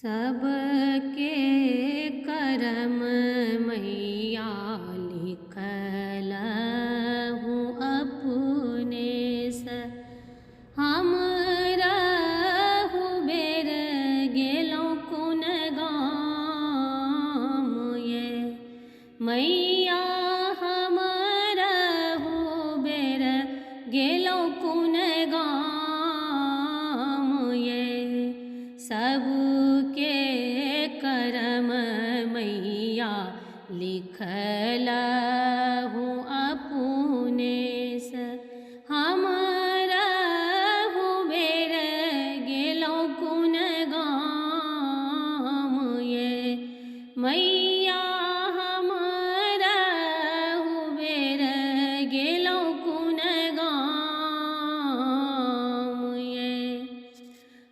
सबके करम मैया लिखल हूँ अपने से। हम रहु बेर गेलहुँ कोन गाम ये मैया, हम रहु बेर गेलहुँ कोन गाम ये। सबके करम मैया लिखल हूँ अपने से। हम रहु बेर गेलहुँ कोन गाम ये मैया, हम रहु बेर गेलहुँ कोन गाम ये।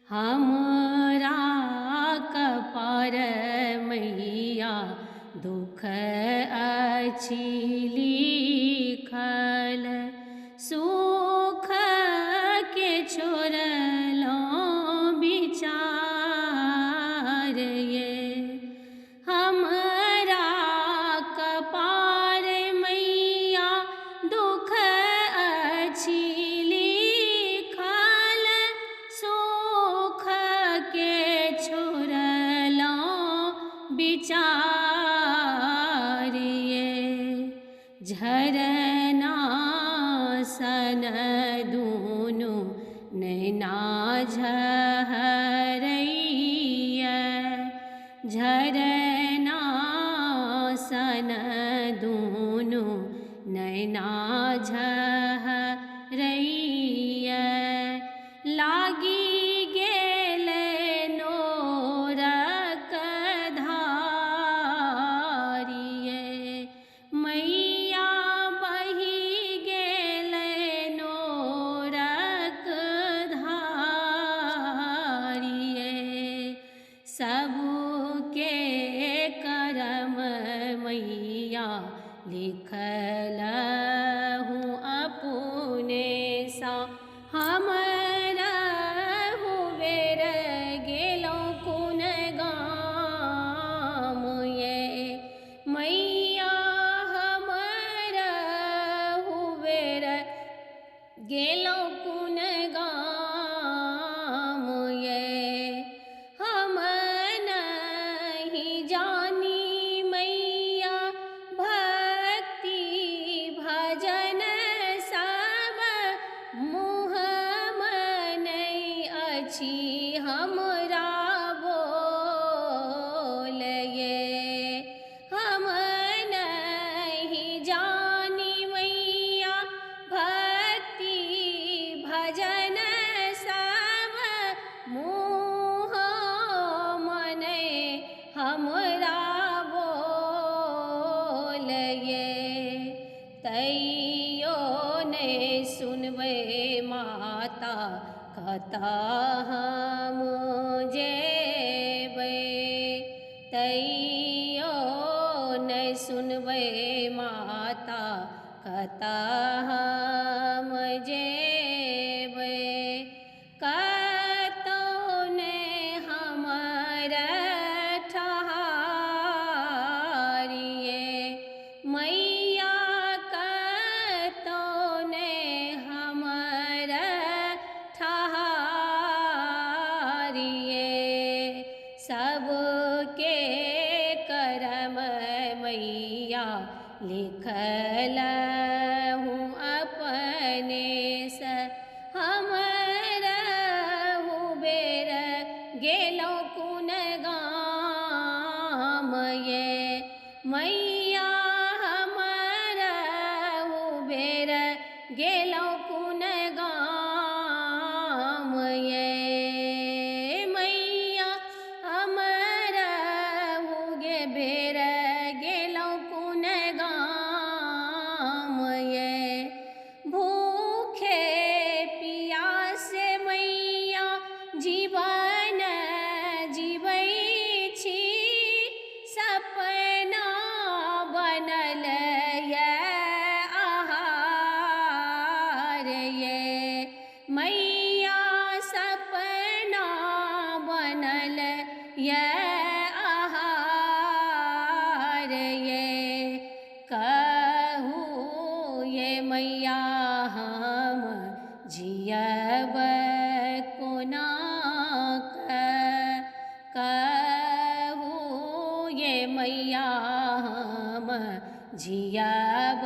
हमरा कपार मैया दुख अछि लिखल, सुख के छोड़लहुँ विचार ये। हमरा कपार मैया दुख अछि लिखल, सुख के छोड़लहुँ विचार ये। झरना सन दुनू नैना झरैया, झरना सन दुनू नैना झरैया। लागी गेल नोरक धारिये मैया, बहि गेल नोरक धारिये। सबके करम मैया लिखल हूँ अपने सा। हम रहु बेर गेलहुँ कोन गाम ये मैया, हम रहु बेर गेलहुँ कोन गाम ये। हम नहीं जानी मैया भक्ति भजन सब, मुँह नहीं अछि हमरा बोल ये। हम नहीं जानी मैया भक्ति भजन सब, मुँह नहीं हमरा बोल ये। तैयो ने सुनबै माता कतऽ हम जेबै, तैयो ने सुनबै माता कतऽ हम जेबै। कतहु ने हमर ठहरिये मैया, कतहु ने हमर ठहरिये। सबके करम मैया लिखल हूँ अपने से। हम रहु बेर गेलहुँ कोन गाम ये मैया, हम रहु बेर गेलहुँ कोन गाम ये मैया, हम रहु बेर गेलहुँ कोन गाम ये। भूखे पियासे मैया जीवन जीबै छी, सपना ये आहार ये कहूँ ये मैया हम जियब कोना कहूँ ये मैया हम जियब